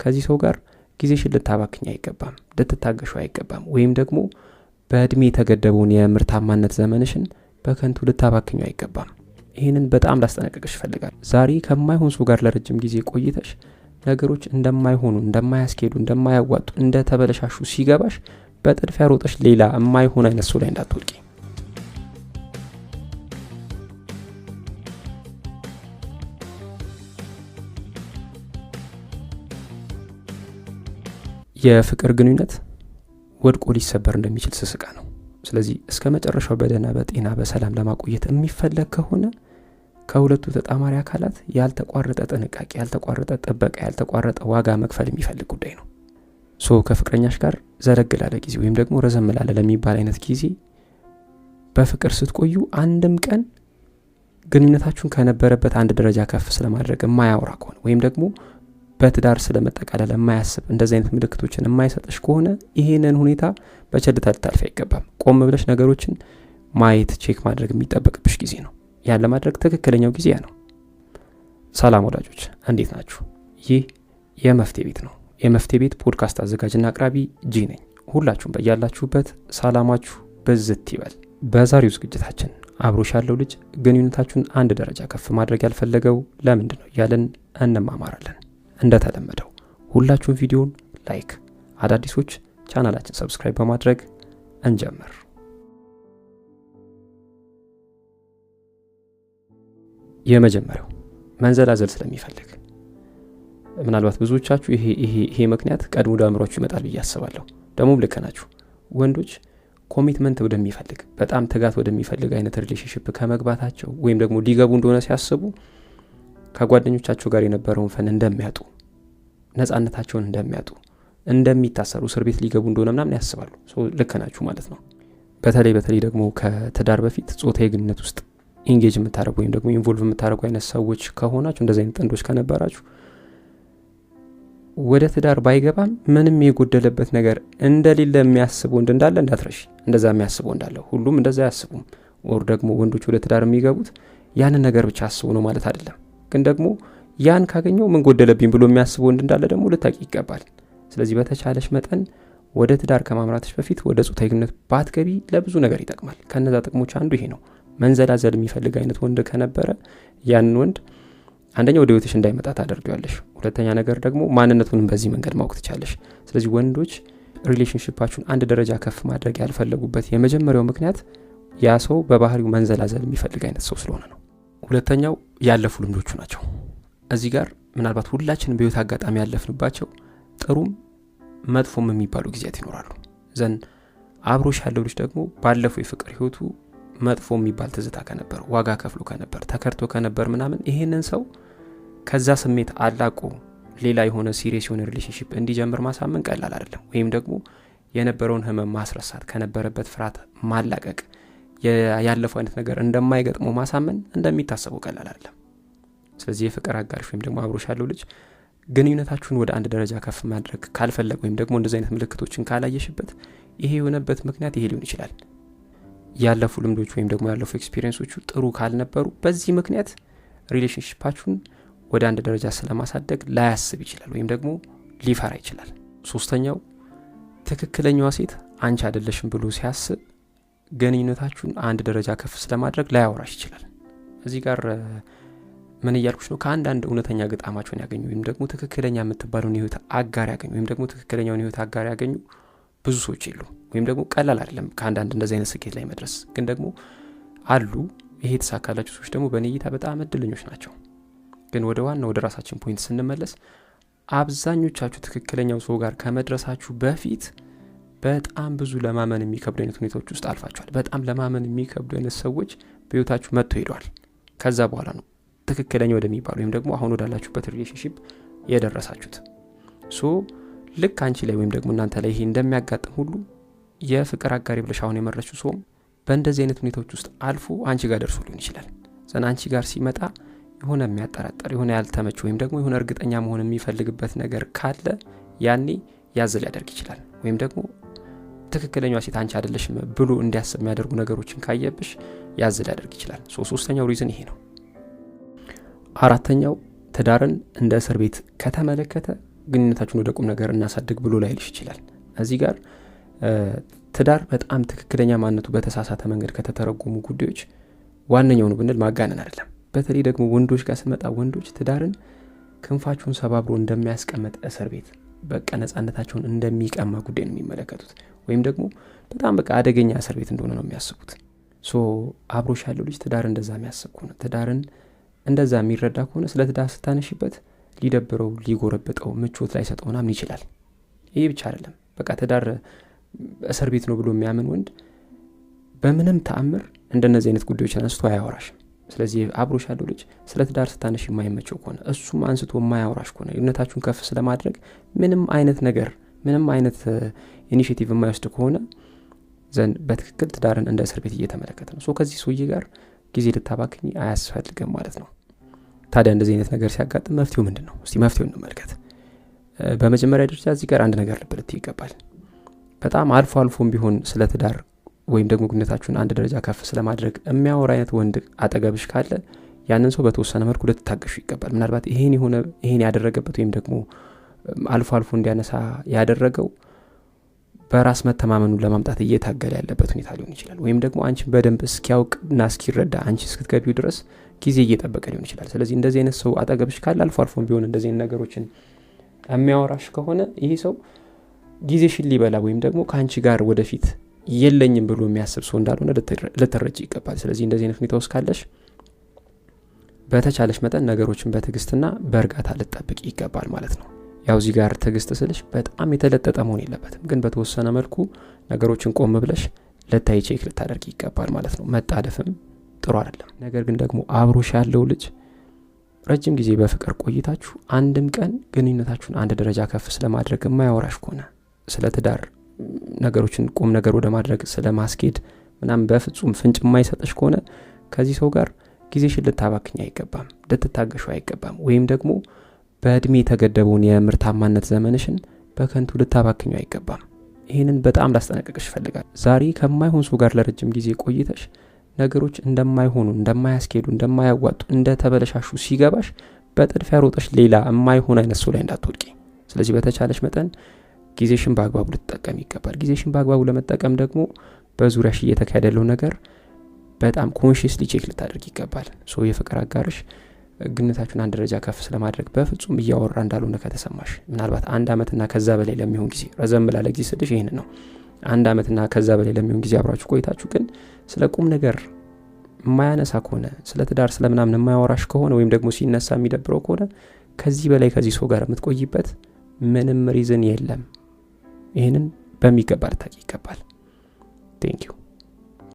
ከዚህ ሰው ጋር ጊዜሽን ልታባክኝ አይገባም፣ ልትታገሹ አይገባም። ወይም ደግሞ በእድሜ የተገደበውን የምርታማነት ዘመንሽን በከንቱ ልታባክኙ አይገባም። ይህንን በጣም ላስጠነቅቅሽ ይፈልጋል። ዛሬ ከማይሆን ሰው ጋር ለረጅም ጊዜ ቆይተሽ ነገሮች እንደማይሆኑ፣ እንደማያስኬዱ፣ እንደማያዋጡ፣ እንደተበለሻሹ ሲገባሽ በጥድፊያ ሮጠሽ ሌላ የማይሆን አይነት ሰው ላይ እንዳትወድቂ። የፍቅር ግንኙነት ወድቆ ሊሰበር እንደሚችል ስስቃ ነው። ስለዚህ እስከ መጨረሻው በደህና በጤና በሰላም ለማቆየት የሚፈለግ ከሆነ ከሁለቱ ተጣማሪ አካላት ያልተቋረጠ ጥንቃቄ፣ ያልተቋረጠ ጥበቃ፣ ያልተቋረጠ ዋጋ መክፈል የሚፈልግ ጉዳይ ነው። ከፍቅረኛሽ ጋር ዘለግ ላለ ጊዜ ወይም ደግሞ ረዘም ላለ ለሚባል አይነት ጊዜ በፍቅር ስትቆዩ አንድም ቀን ግንኙነታችሁን ከነበረበት አንድ ደረጃ ከፍ ስለማድረግ የማያወራ ከሆነ ወይም ደግሞ በትዳር ስለመጠቃለል የማያስብ እንደዚህ አይነት ምልክቶችን የማይሰጥሽ ከሆነ ይሄንን ሁኔታ በቸልታ ልታልፊ አይገባም። ቆም ብለሽ ነገሮችን ማየት፣ ቼክ ማድረግ የሚጠበቅብሽ ጊዜ ነው። ያን ለማድረግ ትክክለኛው ጊዜ ነው። ሰላም ወዳጆች፣ እንዴት ናችሁ? ይህ የመፍትሄ ቤት ነው። የመፍትሄ ቤት ፖድካስት አዘጋጅና አቅራቢ ጂ ነኝ። ሁላችሁም በያላችሁበት ሰላማችሁ ብዝት ይበል። በዛሬው ዝግጅታችን አብሮሽ ያለው ልጅ ግንኙነታችሁን አንድ ደረጃ ከፍ ማድረግ ያልፈለገው ለምንድን ነው እያልን እንማማራለን። እንደተለመደው ሁላችሁም ቪዲዮን ላይክ፣ አዳዲሶች ቻናላችን ሰብስክራይብ በማድረግ እንጀምር። የመጀመሪያው መንዘላዘል ስለሚፈልግ። ምናልባት ብዙዎቻችሁ ይሄ ምክንያት ቀድሞ ዳምሯችሁ ይመጣል ብዬ አስባለሁ። ደግሞም ልክ ናችሁ። ወንዶች ኮሚትመንት ወደሚፈልግ በጣም ትጋት ወደሚፈልግ አይነት ሪሌሽንሺፕ ከመግባታቸው ወይም ደግሞ ሊገቡ እንደሆነ ሲያስቡ ከጓደኞቻቸው ጋር የነበረውን ፈን እንደሚያጡ፣ ነፃነታቸውን እንደሚያጡ፣ እንደሚታሰሩ፣ እስር ቤት ሊገቡ እንደሆነ ምናምን ያስባሉ። ልክ ናችሁ ማለት ነው። በተለይ ደግሞ ከትዳር በፊት ጾታዊ ግንኙነት ውስጥ ኢንጌጅ የምታደርጉ ወይም ደግሞ ኢንቮልቭ የምታደርጉ አይነት ሰዎች ከሆናችሁ፣ እንደዚህ አይነት ጥንዶች ከነበራችሁ ወደ ትዳር ባይገባም ምንም የጎደለበት ነገር እንደሌለ የሚያስብ ወንድ እንዳለ እንዳትረሺ። እንደዛ የሚያስብ ወንድ አለ። ሁሉም እንደዛ አያስቡም። ወር ደግሞ ወንዶች ወደ ትዳር የሚገቡት ያንን ነገር ብቻ አስቡ ነው ማለት አይደለም። ግን ደግሞ ያን ካገኘው ምን ጎደለብኝ ብሎ የሚያስብ ወንድ እንዳለ ደግሞ ልታቂ ይገባል። ስለዚህ በተቻለሽ መጠን ወደ ትዳር ከማምራትሽ በፊት ወደ ጾታዊ ግንኙነት ባትገቢ ለብዙ ነገር ይጠቅማል። ከነዛ ጥቅሞች አንዱ ይሄ ነው። መንዘላዘል የሚፈልግ አይነት ወንድ ከነበረ ያንን ወንድ አንደኛ ወደ ህይወትሽ እንዳይመጣ ታደርጊዋለሽ። ሁለተኛ ነገር ደግሞ ማንነቱንም በዚህ መንገድ ማወቅ ትቻለሽ። ስለዚህ ወንዶች ሪሌሽንሺፓችሁን አንድ ደረጃ ከፍ ማድረግ ያልፈለጉበት የመጀመሪያው ምክንያት ያ ሰው በባህሪው መንዘላዘል የሚፈልግ አይነት ሰው ስለሆነ ነው። ሁለተኛው ያለፉ ልምዶቹ ናቸው። እዚህ ጋር ምናልባት ሁላችንም በህይወት አጋጣሚ ያለፍንባቸው ጥሩም መጥፎም የሚባሉ ጊዜያት ይኖራሉ። አብሮሽ ያለው ልጅ ደግሞ ባለፈው የፍቅር ህይወቱ መጥፎ የሚባል ትዝታ ከነበር፣ ዋጋ ከፍሎ ከነበር፣ ተከርቶ ከነበር ምናምን ይሄንን ሰው ከዛ ስሜት አላቆ ሌላ የሆነ ሲሪየስ የሆነ ሪሌሽንሺፕ እንዲጀምር ማሳመን ቀላል አይደለም። ወይም ደግሞ የነበረውን ህመም ማስረሳት፣ ከነበረበት ፍርሃት ማላቀቅ፣ ያለፈው አይነት ነገር እንደማይገጥመው ማሳመን እንደሚታሰበው ቀላል አይደለም። ስለዚህ የፍቅር አጋርሽ ወይም ደግሞ አብሮሽ ያለው ልጅ ግንኙነታችሁን ወደ አንድ ደረጃ ከፍ ማድረግ ካልፈለገ ወይም ደግሞ እንደዚህ አይነት ምልክቶችን ካላየሽበት ይሄ የሆነበት ምክንያት ይሄ ሊሆን ይችላል። ያለፉ ልምዶች ወይም ደግሞ ያለፉ ኤክስፒሪየንሶቹ ጥሩ ካልነበሩ በዚህ ምክንያት ሪሌሽንሺፓችሁን ወደ አንድ ደረጃ ስለማሳደግ ላያስብ ይችላል ወይም ደግሞ ሊፈራ ይችላል። ሶስተኛው ትክክለኛዋ ሴት አንቺ አይደለሽም ብሎ ሲያስብ ግንኙነታችሁን አንድ ደረጃ ከፍ ስለማድረግ ላያወራሽ ይችላል። እዚህ ጋር ምን እያልኩሽ ነው? ከአንዳንድ እውነተኛ ገጣማቸውን ያገኙ ወይም ደግሞ ትክክለኛ የምትባለውን የህይወት አጋር ያገኙ ወይም ደግሞ ትክክለኛውን የህይወት አጋር ያገኙ ብዙ ሰዎች የሉ። ወይም ደግሞ ቀላል አይደለም ከአንዳንድ እንደዚህ አይነት ስኬት ላይ መድረስ። ግን ደግሞ አሉ። ይሄ የተሳካላቸው ሰዎች ደግሞ በእኔ እይታ በጣም እድለኞች ናቸው። ግን ወደ ራሳችን ፖይንት ስንመለስ አብዛኞቻችሁ ትክክለኛው ሰው ጋር ከመድረሳችሁ በፊት በጣም ብዙ ለማመን የሚከብዱ አይነት ሁኔታዎች ውስጥ አልፋችኋል። በጣም ለማመን የሚከብዱ አይነት ሰዎች በህይወታችሁ መጥቶ ሄደዋል። ከዛ በኋላ ነው ትክክለኛ ወደሚባሉ ወይም ደግሞ አሁን ወዳላችሁበት ሪሌሽንሺፕ የደረሳችሁት። ልክ አንቺ ላይ ወይም ደግሞ እናንተ ላይ ይሄ እንደሚያጋጥም ሁሉ የፍቅር አጋሪ ብለሽ አሁን የመረችው ሰውም በእንደዚህ አይነት ሁኔታዎች ውስጥ አልፎ አንቺ ጋር ደርሶ ሊሆን ይችላል። አንቺ ጋር ሲመጣ የሆነ የሚያጠራጠር የሆነ ያልተመች ወይም ደግሞ የሆነ እርግጠኛ መሆን የሚፈልግበት ነገር ካለ ያኔ ያዝ ሊያደርግ ይችላል። ወይም ደግሞ ትክክለኛዋ ሴት አንቺ አይደለሽም ብሎ እንዲያስብ የሚያደርጉ ነገሮችን ካየብሽ ያዝ ሊያደርግ ይችላል። ሶስተኛው ሪዝን ይሄ ነው። አራተኛው ትዳርን እንደ እስር ቤት ከተመለከተ ግንኙነታችሁን ወደ ቁም ነገር እናሳድግ ብሎ ላይልሽ ይችላል። እዚህ ጋር ትዳር በጣም ትክክለኛ ማንነቱ በተሳሳተ መንገድ ከተተረጎሙ ጉዳዮች ዋነኛው ነው ብንል ማጋነን አይደለም። በተለይ ደግሞ ወንዶች ጋር ስንመጣ ወንዶች ትዳርን ክንፋቸውን ሰባብሮ እንደሚያስቀምጥ እስር ቤት በቃ ነፃነታቸውን እንደሚቀማ ጉዳይ ነው የሚመለከቱት። ወይም ደግሞ በጣም በቃ አደገኛ እስር ቤት እንደሆነ ነው የሚያስቡት። አብሮሽ ያለው ልጅ ትዳር እንደዛ የሚያስብ ከሆነ ትዳርን እንደዛ የሚረዳ ከሆነ ስለ ትዳር ስታነሽበት ሊደብረው ሊጎረብጠው ምቾት ላይ ሰጠው ምናምን ይችላል። ይሄ ብቻ አይደለም። በቃ ትዳር እስር ቤት ነው ብሎ የሚያምን ወንድ በምንም ተአምር እንደነዚህ አይነት ጉዳዮች አንስቶ አያወራሽም። ስለዚህ አብሮሽ ያለው ልጅ ስለ ትዳር ስታነሽ የማይመቸው ከሆነ እሱም አንስቶ የማያወራሽ ከሆነ ግንኙነታችሁን ከፍ ስለማድረግ ምንም አይነት ነገር ምንም አይነት ኢኒሼቲቭ የማይወስድ ከሆነ ዘንድ በትክክል ትዳርን እንደ እስር ቤት እየተመለከተ ነው። ከዚህ ሰውዬ ጋር ጊዜ ልታባክኝ አያስፈልግም ማለት ነው። ታዲያ እንደዚህ አይነት ነገር ሲያጋጥም መፍትሄው ምንድን ነው? እስቲ መፍትሄውን እንመልከት። በመጀመሪያ ደረጃ እዚህ ጋር አንድ ነገር ልብ ልትይ ይገባል። በጣም አልፎ አልፎም ቢሆን ስለ ትዳር ወይም ደግሞ ግንኙነታችሁን አንድ ደረጃ ከፍ ስለማድረግ የሚያወራ አይነት ወንድ አጠገብሽ ካለ ያንን ሰው በተወሰነ መልኩ ልትታገሹ ይገባል። ምናልባት ይሄን ያደረገበት ወይም ደግሞ አልፎ አልፎ እንዲያነሳ ያደረገው በራስ መተማመኑን ለማምጣት እየታገለ ያለበት ሁኔታ ሊሆን ይችላል። ወይም ደግሞ አንቺን በደንብ እስኪያውቅና እስኪረዳ አንቺ እስክትገቢው ድረስ ጊዜ እየጠበቀ ሊሆን ይችላል። ስለዚህ እንደዚህ አይነት ሰው አጠገብሽ ካለ አልፎ አልፎም ቢሆን እንደዚህ አይነት ነገሮችን የሚያወራሽ ከሆነ ይሄ ሰው ጊዜሽን ሊበላ ወይም ደግሞ ከአንቺ ጋር ወደፊት የለኝም ብሎ የሚያስብ ሰው እንዳልሆነ ልትረጂ ይገባል። ስለዚህ እንደዚህ አይነት ሁኔታ ውስጥ ካለሽ በተቻለሽ መጠን ነገሮችን በትዕግስትና በእርጋታ ልትጠብቂ ይገባል ማለት ነው። ያው እዚህ ጋር ትዕግስት ስልሽ በጣም የተለጠጠ መሆን የለበትም፣ ግን በተወሰነ መልኩ ነገሮችን ቆም ብለሽ ልታይ ቼክ ልታደርጊ ይገባል ማለት ነው። መጣደፍም ጥሩ አይደለም። ነገር ግን ደግሞ አብሮሽ ያለው ልጅ ረጅም ጊዜ በፍቅር ቆይታችሁ አንድም ቀን ግንኙነታችሁን አንድ ደረጃ ከፍ ስለማድረግ የማያወራሽ ከሆነ ስለ ትዳር ነገሮችን ቁም ነገር ወደ ማድረግ ስለማስኬድ ምናምን በፍጹም ፍንጭ የማይሰጥሽ ከሆነ ከዚህ ሰው ጋር ጊዜሽን ልታባክኝ አይገባም፣ ልትታገሹ አይገባም። ወይም ደግሞ በእድሜ የተገደበውን የምርታማነት ዘመንሽን በከንቱ ልታባክኙ አይገባም። ይህንን በጣም ላስጠነቅቅሽ ይፈልጋል። ዛሬ ከማይሆን ሰው ጋር ለረጅም ጊዜ ቆይተሽ ነገሮች እንደማይሆኑ፣ እንደማያስኬዱ፣ እንደማያዋጡ፣ እንደተበለሻሹ ሲገባሽ በጥድፊያ ሮጠሽ ሌላ የማይሆን አይነት ሰው ላይ እንዳትወድቂ። ስለዚህ በተቻለሽ መጠን ጊዜሽን በአግባቡ ልትጠቀም ይገባል። ጊዜሽን በአግባቡ ለመጠቀም ደግሞ በዙሪያሽ እየተካሄደ ያለው ነገር በጣም ኮንሽስሊ ቼክ ልታደርግ ይገባል። የፍቅር አጋርሽ ግንኙነታችሁን አንድ ደረጃ ከፍ ስለማድረግ በፍጹም እያወራ እንዳልሆነ ከተሰማሽ ምናልባት 1 ዓመትና ከዛ በላይ ለሚሆን ጊዜ ረዘም ላለ ጊዜ ስልሽ ይሄን ነው 1 ዓመትና ከዛ በላይ ለሚሆን ጊዜ አብራችሁ ቆይታችሁ ግን ስለ ቁም ነገር የማያነሳ ከሆነ ስለ ትዳር ስለምናምን የማያወራሽ ከሆነ ወይም ደግሞ ሲነሳ የሚደብረው ከሆነ ከዚህ በላይ ከዚህ ሰው ጋር የምትቆይበት ምንም ሪዝን የለም። ይህንን በሚገባ ልታቂ ይገባል። ቴንኪዩ